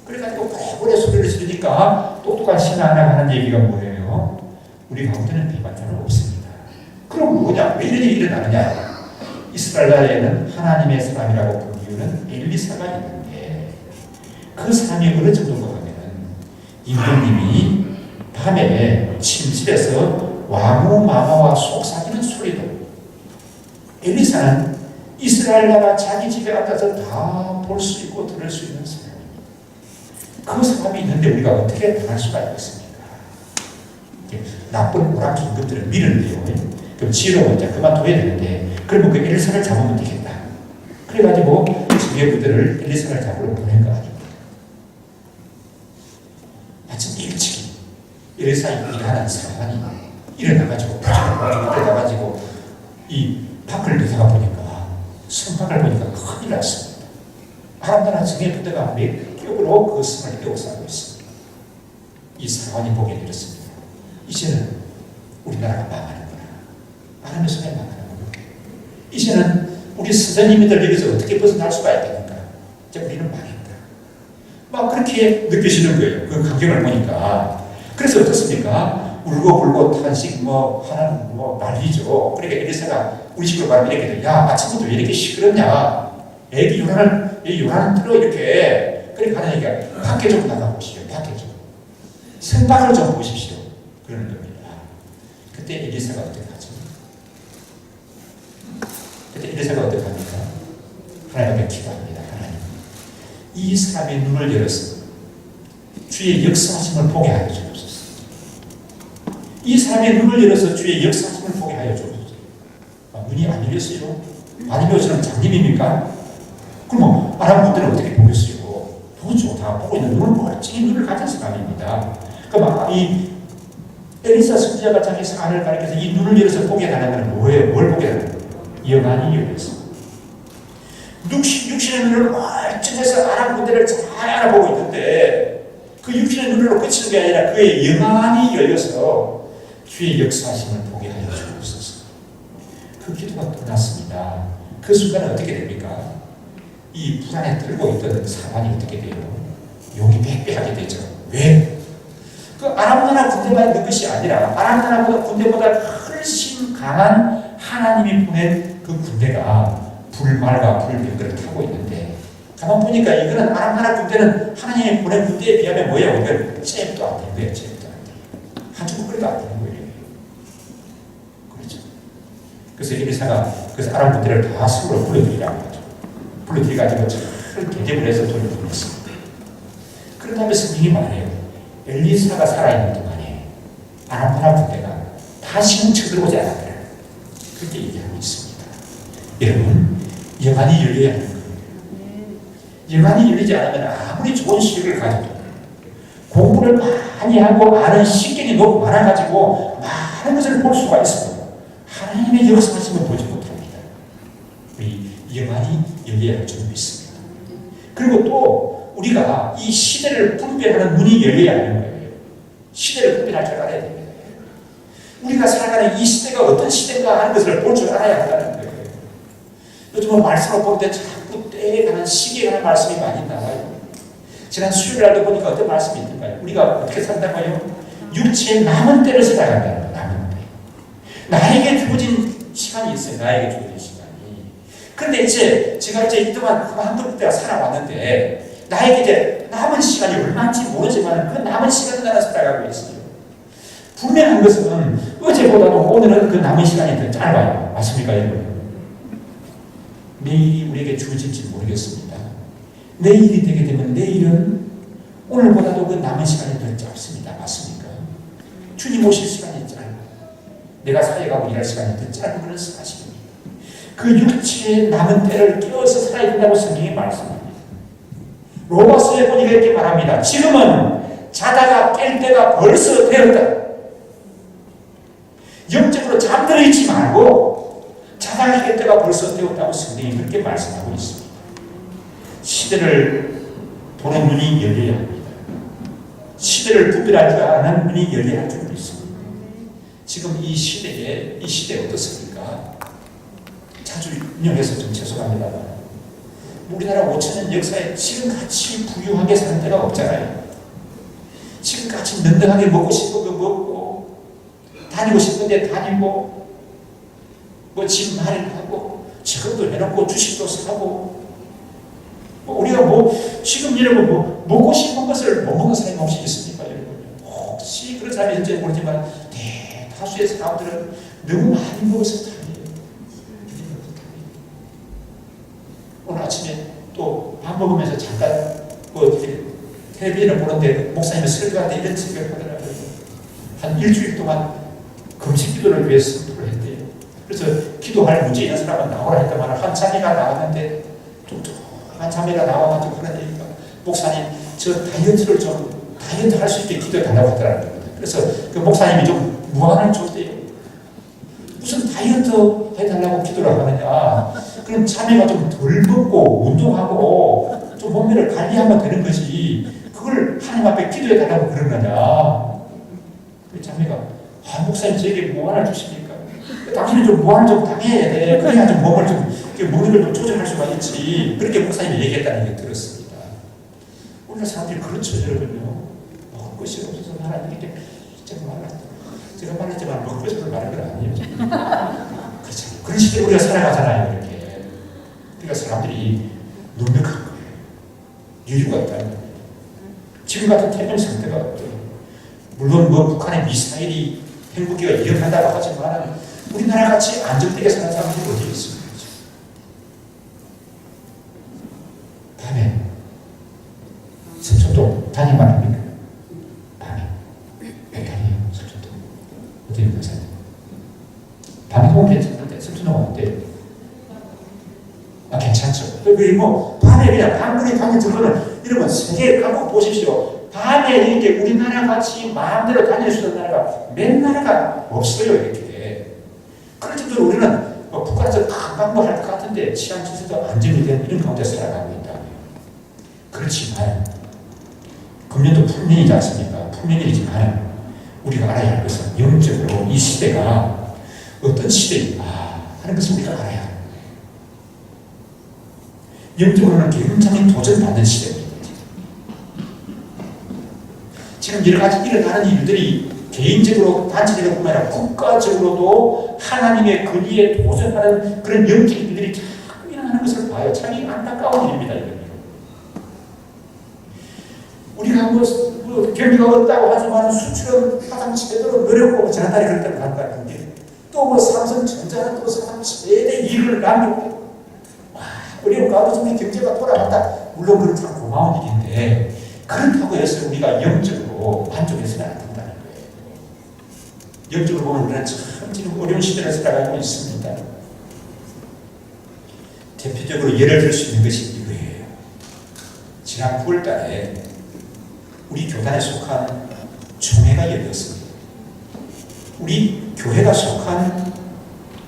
A: 그래가지고 고래 소리를 지르니까 똑똑한 신하 하나가 하는 얘기가 뭐예요? 우리 가운데는 비반자는 없습니다. 그럼 누구냐? 왜 이런 일이 일어나느냐? 이스라엘 나라에는 하나님의 사람이라고 부르는 엘리사가 있는데 그 사람이 어느 정도인가 하면은 임금님이 밤에 침실에서 와무마마와 속삭이는 소리도 엘리사는 이스라엘 나라 자기 집에 앉아서 다 볼 수 있고 들을 수 있는 사람입니다. 그 사람이 있는데 우리가 어떻게 당할 수가 있겠습니까? 나쁜 오랑캐 임금들을 미는데요. 그럼 지혜로운 자 그만둬야 되는데 그러면 그 엘리사를 잡으면 되겠다. 그래가지고 지혜 부대를 엘리사를 잡으러 보낸 거 아닙니까? 마침 일찍이 엘리사의 일하는 사람이 일어나가지고 일어나가지고 이 밖을 내다가 보니까 성곽을 보니까 큰일 났습니다. 아람나라 정예 부대가 몇 겹으로 그 성을 에워싸고 있습니다. 이 사관이 보게 되었습니다. 이제는 우리나라가 망하는구나. 아람의 성에 망하는구나. 이제는 우리 선생님들 여기서 어떻게 벗어날 수가 있겠는가. 이제 우리는 망했다. 막 그렇게 느끼시는 거예요. 그 광경을 보니까. 그래서 어떻습니까? 울고불고 탄식 하나는 난리죠. 그러니까 엘리사가 우리 집으로 가면 이렇게 돼. 야, 아침부터 왜 이렇게 시끄럽냐? 애기 요란을 틀어 이렇게. 그러니까 하는 얘기가 밖에 좀 나가보시죠. 밖에 좀. 생방을 좀 보십시오. 그러는 겁니다. 그때 엘리사가 어떻게 하죠? 그때 엘리사가 어떻게 합니까? 하나님께 기도합니다. 하나님, 이 사람의 눈을 열어서 주의 역사하심을 보게 하여 주옵소서. 이 사람의 눈을 열어서 주의 역사하심을 보게 하여 주옵소서. 눈이 안 열렸어요? 안 열려서는 장님입니까? 그럼 아람 분들은 어떻게 보겠어요? 보죠. 다 보고 있는 눈을 멀쩡히 눈을 가진 사람입니다. 그럼 이 엘리사 선지자가 자기 사안을 가리켜서 이 눈을 열어서 보게 하려면 뭐예요? 뭘 보게 하려면? 영안이 열렸어. 육신의 눈을 멀쩡해서 아람 군대를 잘 알아보고 있는데 그 육신의 눈으로 그치는 게 아니라 그의 영안이 열려서 주의 역사하심을 보게 하여 주옵소서. 그 기도가 끝났습니다. 그 순간에 어떻게 됩니까? 이 불안에 떨고 있던 사관이 어떻게 돼요? 용이 백배하게 되죠. 왜? 그 아람나라 군대만 있는 것이 아니라 아람나라 군대보다 훨씬 강한 하나님이 보낸 그 군대가 불말과 불병거를 타고 있는데 가만 보니까 이거는 아람나라 군대는 하나님이 보낸 군대에 비하면 뭐예요? 이건 잽도 안 되는 거예요. 잽도 안 돼요. 한 주먹거리도 안 되는 거예요. 그렇죠. 그래서 엘리사가 그래서 아람 군대를 다 서로 불러들이라고 하죠. 불러들여가지고 잘 대접을 해서 돈을 보냈습니다. 그런 다음에 성경이 말해요. 엘리사가 살아있는 동안에 아람나라 군대가 다시는 쳐들어오지 않았더라. 그렇게 얘기하고 있습니다. 여러분, 영안이 열려야 하는 거예요. 영안이 열리지 않으면 아무리 좋은 실력을 가져도 공부를 많이 하고 아는 식견이 너무 많아가지고 많은 것을 볼 수가 있어도 하나님의 역사하심을 보지 못합니다. 우리 영안이 열려야 할 줄 믿습니다. 그리고 또 우리가 이 시대를 분별하는 눈이 열려야 하는 거예요. 시대를 분별할 줄 알아야 됩니다. 우리가 살아가는 이 시대가 어떤 시대인가 하는 것을 볼 줄 알아야 한다는 거예요. 요즘은 말씀을 볼 때 자꾸 때에 관한 시기에 관한 말씀이 많이 나와요. 지난 수요일 날도 보니까 어떤 말씀이 있던가요? 우리가 어떻게 산다고요? 육체의 남은 때를 살아간다는 거예요. 남은 때. 나에게 주어진 시간이 있어요. 나에게 주어진 시간이. 그런데 이제 제가 이동안 한두 때가 살아왔는데 나에게 이제 남은 시간이 얼마인지 모르지만 그 남은 시간을 나는 살아가고 있어요. 분명한 것은 어제보다는 오늘은 그 남은 시간이 더 짧아요. 맞습니까, 여러분? 내일이 우리에게 주어질지 모르겠습니다. 내일이 되게 되면 내일은 오늘보다도 그 남은 시간이 더 짧습니다. 맞습니까? 주님 오실 시간이 짧고 내가 살아가고 일할 시간이 더 짧은 그런 사실입니다. 그 육체의 남은 때를 끼워서 살아야 된다고 성경이 말씀합니다. 로마서에 보니까 이렇게 말합니다. 지금은 자다가 깰 때가 벌써 되었다. 영적으로 잠들어 있지 말고 자다가 깰 때가 벌써 되었다고 성경이 그렇게 말씀하고 있습니다. 시대를 보는 눈이 열려야 합니다. 시대를 분별할 줄 아는 눈이 열려야 할 줄 믿습니다. 지금 이 시대 어떻습니까? 자주 인용해서 좀 죄송합니다. 우리나라 5천년 역사에 지금같이 부유하게 사는 데가 없잖아요. 지금같이 넉넉하게 먹고 싶은 거 먹고 다니고 싶은 데 다니고 집 마련하고 지금도 해놓고 주식도 사고 우리가 지금 여러분 먹고 싶은 것을 못 먹는 사람이 혹시 있습니까, 여러분? 혹시 그런 사람이 있을지 모르지만 대다수의 사람들은 너무 많이 먹어서 탈이에요. 오늘 아침에 또 밥 먹으면서 잠깐 텔레비전을 보는데 목사님이 설교하는데 이런 설교를 하더라고요. 한 일주일 동안 금식 기도를 위해서 선포를 했대요. 그래서 기도할 문제 있는 사람은 나오라 했더만 한 자매가 나왔는데 한 자매가 나와가지고 그런 얘기가 목사님 저 다이어트를 좀 다이어트 할 수 있게 기도해 달라고 하더라고요. 그래서 그 목사님이 좀 무안을 줬대요. 무슨 다이어트 해달라고 기도를 하느냐. 그럼 자매가 좀 덜 먹고 운동하고 좀 몸매를 관리하면 되는 것이 그걸 하나님 앞에 기도해달라고 그러느냐. 그 자매가 목사님 저에게 무안을 주십니까? 당신은 좀 무안을 좀 당해야 돼. 그래야 좀 몸을 좀 먹는 걸 좀 조절할 수가 있지. 그렇게 목사님이 얘기했다는 게 들었습니다. 오늘 사람들이 그렇죠, 여러분요. 먹을 것이 없어서 하나님 이렇게 제가 말했지만 먹을 것을 말한 건 아니에요. 그렇죠. 그런 시대에 우리가 살아가잖아요, 이렇게. 그러니까 사람들이 능력한 거예요. 여유가 있다는 거예요. 지금 같은 태평 상태가 어때요? 물론 북한의 미사일이 행복기가 위협한다고 하지만 우리나라 같이 안정되게 사는 사람들이 어디 있습니까? 밤에 서초동 다니만 합니까? 밤에 왜 다니요? 서초동 어떻게 보세요? 밤에 보면 괜찮은데 서초동 어때요? 괜찮죠. 그리고 밤에 그냥 방문이 방에 들어오는 여러분 세계 각국 보십시오. 밤에 이렇게 우리나라 같이 마음대로 다닐 수 있는 나라가 몇 나라가 없어요, 이렇게. 그럴 정도로 우리는 북한에서 강박할 것 같은데 치안 질서도 안정이 된 이런 가운데 살아가고 있다. 그렇지만 금년도 풍년이지 않습니까? 풍년이지만 우리가 알아야 할 것은 영적으로 이 시대가 어떤 시대인가 하는 것을 우리가 알아야 합니다. 영적으로는 굉장히 도전받는 시대입니다. 지금 여러 가지 일어나는 일들이 개인적으로 단체적으로 뿐만 아니라 국가적으로도 하나님의 권위에 도전하는 그런 영적인 일들이 자꾸 일어나는 것을 봐요. 참 안타까운 일입니다. 이건. 우리가 경기가 어렵다고 하지만 수출은 가장 제대로 노력하고 지난달에 그랬다고 할 것 같은데 또 삼성전자는 또 사상 최대 이익을 남기고 어려운 가운데 우리 경제가 돌아간다. 물론 그건 참 고마운 일인데 그렇다고 해서 우리가 영적으로 만족해서는 안 된다는 거예요. 영적으로 보면 우리는 참 지금 어려운 시대를 살아가고 있습니다. 대표적으로 예를 들 수 있는 것이 이거예요. 지난 9월 달에 우리 교단에 속한 총회가 열렸습니다. 우리 교회가 속한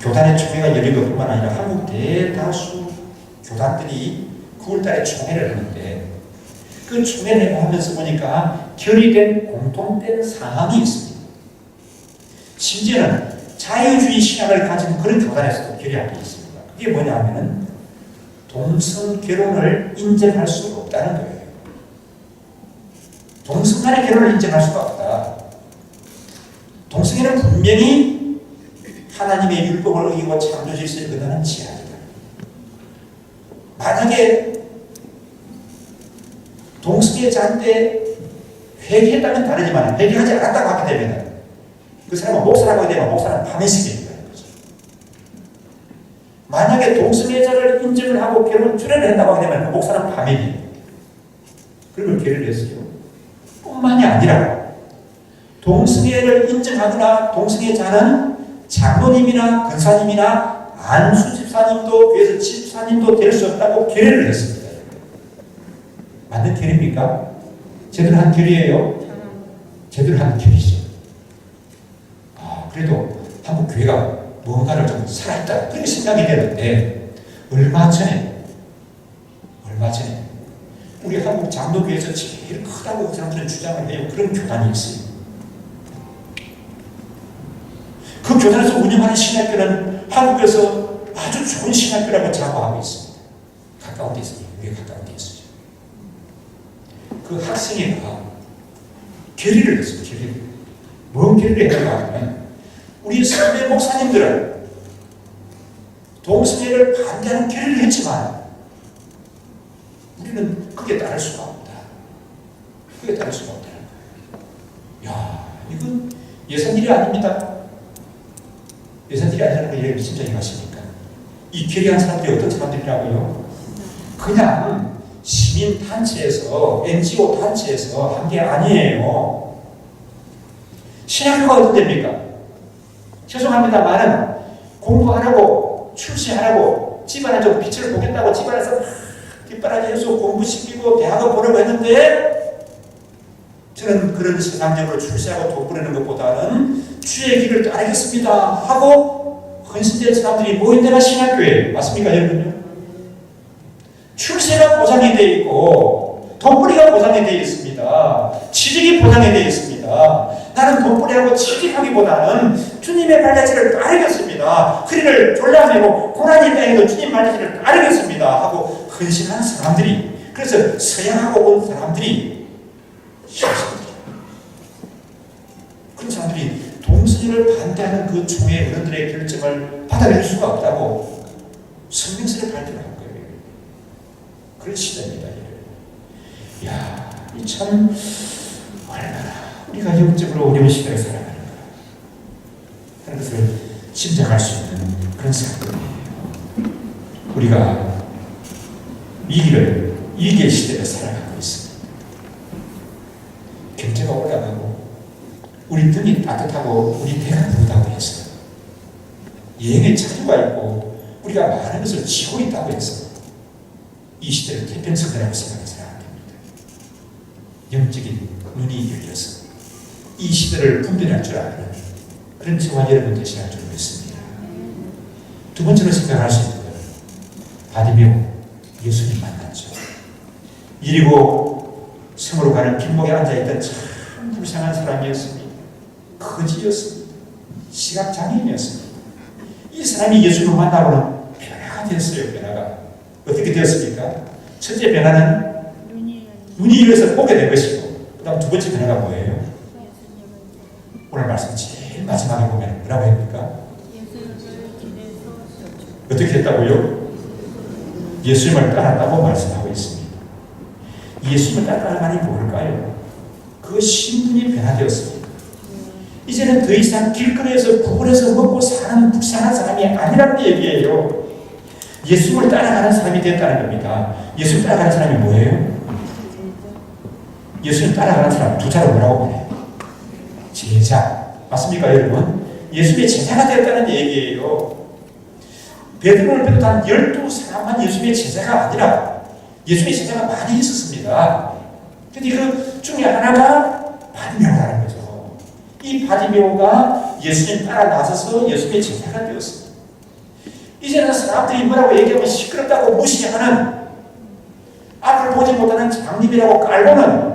A: 교단의 총회가 열린 것뿐만 아니라 한국 대다수 교단들이 9월달에 총회를 하는데 그 총회를 하면서 보니까 결의된 공통된 사항이 있습니다. 심지어는 자유주의 신앙을 가진 그런 교단에서도 결의한 게 있습니다. 그게 뭐냐면은 동성 결혼을 인정할 수 없다는 거예요. 동성 간의 결혼을 인정할 수가 없다. 동성애는 분명히 하나님의 율법을 어기고 창조 질서에 거다는 지하이다. 만약에 동성애자인데 회개했다면 다르지만 회개하지 않았다고 하게 되면 그 사람은 목사라고 하게 되면 목사는 파면시켜야 되는 거죠. 만약에 동성애자를 인정을 하고 결혼 출연을 했다고 하게 되면 그 목사는 파면이에요. 그러면 결의를 했어요. 뿐만이 아니라 동성애를 인정하거나 동성애자는 장로님이나 근사님이나 안수 집사님도 교회에서 집사님도 될 수 없다고 결의를 했습니다. 맞는 결의입니까? 제대로 한 결의예요? 제대로 한 결의죠. 그래도 한국 교회가 뭔가를 좀 살아있다 그렇게 생각이 되는데 얼마 전에 우리 한국 장로교회에서 제일 크다고 그 사람들은 주장을 해요. 그런 교단이 있어요. 그 교단에서 운영하는 신학교는 한국에서 아주 좋은 신학교라고 자부하고 있습니다. 가까운 데 있어요. 위에 가까운 데 있어요. 그 학생회가 결의를 했어요. 결의를. 뭔 결의를 했는가 하면 우리 선배 목사님들은 동성애를 반대하는 결의를 했지만 우리는 그게 따를 수가 없다. 그게 따를 수가 없다는 거예요. 야, 이건 예산 일이 아닙니다. 예산 일이 아니라는 걸 이해를 진짜 이해하십니까? 이 결의한 사람들이 어떤 사람들이라고요? 그냥 시민단체에서, NGO 단체에서 한 게 아니에요. 신학교가 어떤 데입니까? 죄송합니다만은 공부하라고, 출시하라고, 집안에 좀 빛을 보겠다고 집안에서 뒷바라지 해서 공부시키고 대학을 보내고 했는데 저는 그런 세상적으로 출세하고 돈 버리는 것보다는 주의 길을 따르겠습니다 하고 헌신된 사람들이 모인 데가 신학교예요. 맞습니까 여러분요? 출세가 보장이 되어 있고 돈벌이가 보장이 되어 있습니다. 취직이 보장이 되어 있습니다. 나는 돈벌이하고 취직하기보다는 주님의 발자취를 따르겠습니다. 허리를 졸라매고 고난이 땅에도 주님 발자취를 따르겠습니다 하고 헌신하는 사람들이, 그래서 서양하고 온 사람들이 그런 사람들이 동서를 반대하는 그 총회 어른들의 결정을 받아낼 수가 없다고 성명서를 발표한 거예요. 그런 시대입니다. 이야, 이 참 얼마나 우리가 영적으로 어려운 시대를 살아가는가 하는 것을 짐작할 수 있는 그런 사건이에요. 우리가 위기의 시대를 살아가고 있습니다. 경제가 올라가고 우리 등이 따뜻하고 우리 배가 부르다고 해서 여행의 차주가 있고 우리가 많은 것을 지고 있다고 해서 이 시대를 태평성이라고 생각해서는 안 됩니다. 영적인 눈이 열려서 이 시대를 분별할 줄 아는 그런 저와 여러분 되시할 줄 믿습니다. 두 번째로 생각할 수 있는 건 바디메오 예수님 만났죠. 이리고 성으로 가는 길목에 앉아있던 참 불쌍한 사람이었습니다. 거지였습니다. 시각장애인이었습니다. 이 사람이 예수를 만나고는 변화가 됐어요. 변화가 어떻게 되었습니까? 첫째 변화는 눈이 열려서 보게 된 것이고, 그 다음 두 번째 변화가 뭐예요? 오늘 말씀 제일 마지막에 보면 뭐라고 합니까? 어떻게 했다고요? 예수님을 따랐다고 말씀하고 있습니다. 예수님을 따르는 말이 뭘까요? 그 신분이 변화되었습니다. 이제는 더 이상 길거리에서 구걸해서 먹고 사는 불쌍한 사람이 아니라는 얘기예요. 예수님을 따라가는 사람이 됐다는 겁니다. 예수님 따라가는 사람이 뭐예요? 예수님 따라가는 사람 두 자로 뭐라고 보내요? 제자. 맞습니까 여러분? 예수님의 제자가 됐다는 얘기예요. 베드로를 비롯한 12사람만 예수님의 제자가 아니라 예수님의 제자가 많이 있었습니다. 그런데 그 중에 하나가 바디메오라는 거죠. 이 바디메오가 예수님 따라 나서서 예수님의 제자가 되었습니다. 이제는 사람들이 뭐라고 얘기하면 시끄럽다고 무시하는, 앞을 보지 못하는 장님이라고 깔고는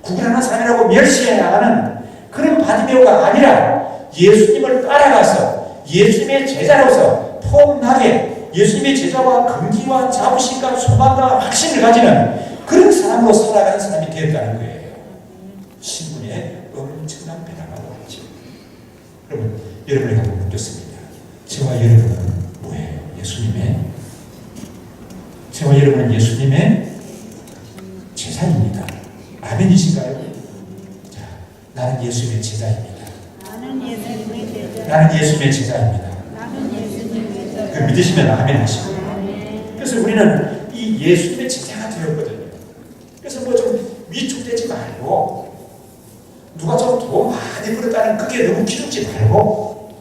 A: 구걸하는 사람이라고 멸시해야 하는 그런 바디메오가 아니라 예수님을 따라가서 예수님의 제자로서 폼나게 예수님의 제자와 긍지와 자부심과 소망과 확신을 가지는 그런 사람으로 살아가는 사람이 되었다는 거예요. 신분에 엄청난 변화가 왔죠. 그러면 여러분이 한번 묻겠습니다. 저와 여러분은 뭐예요? 저와 여러분은 예수님의 제자입니다. 아멘이신가요? 자, 나는 예수님의 제자입니다. 나는 예수님의 제자입니다. 그 믿으시면 아멘 하시고. 그래서 우리는 이 예수님의 제자가 되었거든요. 그래서 뭐 좀 위축되지 말고, 누가 좀 돈 많이 벌었다는 그게 너무 기죽지 말고,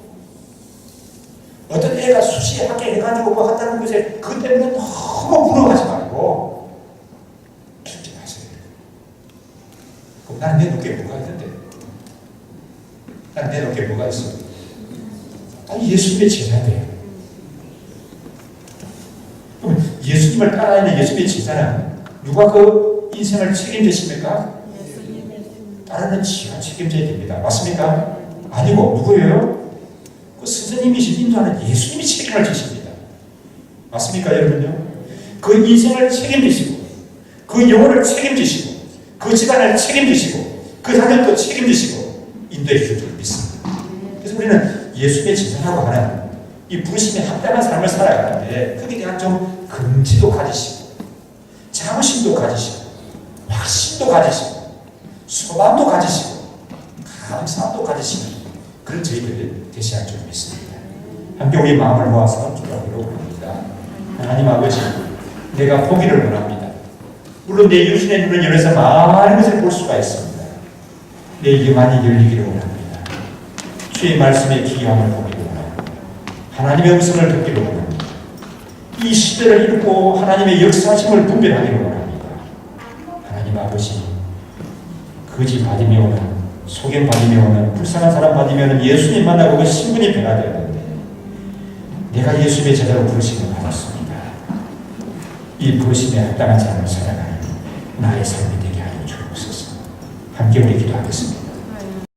A: 어떤 애가 수시 합격해가지고 뭐 한다는 것에 그 때문에 너무 부러워하지 말고 기죽지 마세요. 그럼 나는 내 눈에 뭐가 있는데? 나는 내 눈에 뭐가 있어? 아니 예수님의 제자돼요. 그럼 예수님을 따라하는 예수님의 제자는 누가 그 인생을 책임지십니까? 따르는 지가 책임져야 됩니다. 맞습니까? 아니고 누구예요? 그 스승님이신 인도하는 예수님이 책임을 지십니다. 맞습니까 여러분요? 그 인생을 책임지시고 그 영혼을 책임지시고 그 집안을 책임지시고 그 자녀도 책임지시고 인도해 주실 줄 믿습니다. 그래서 우리는 예수님의 제자라고 하는 이 부르심에 합당한 삶을 살아가는데 거기에 대한 좀 긍지도 가지시고 자부심도 가지시고 확신도 가지시고 소망도 가지시고 감사함도 가지시는 그런 저희들이 되셔야 줄 믿습니다. 함께 우리 마음을 모아서 기도하기로 합니다. 하나님 아버지, 내가 보기를 원합니다. 물론 내 육신의 눈은 열려서 많은 것을 볼 수가 있습니다. 내 영안이 열리기를 원합니다. 주의 말씀의 기함을 보기를 원합니다. 하나님의 음성을 듣기를 원합니다. 이 시대를 읽고 하나님의 역사심을 분별하기를 원합니다. 하나님 아버지, 그 거지 바디메오는, 소경 바디메오는, 불쌍한 사람 바디메오는 예수님 만나고 그 신분이 변화되었는데 내가 예수님의 제자로 부르심을 받았습니다. 이 부르심에 합당한 삶을 살아가는 나의 삶이 되게 하여 주옵소서. 함께 우리 기도하겠습니다.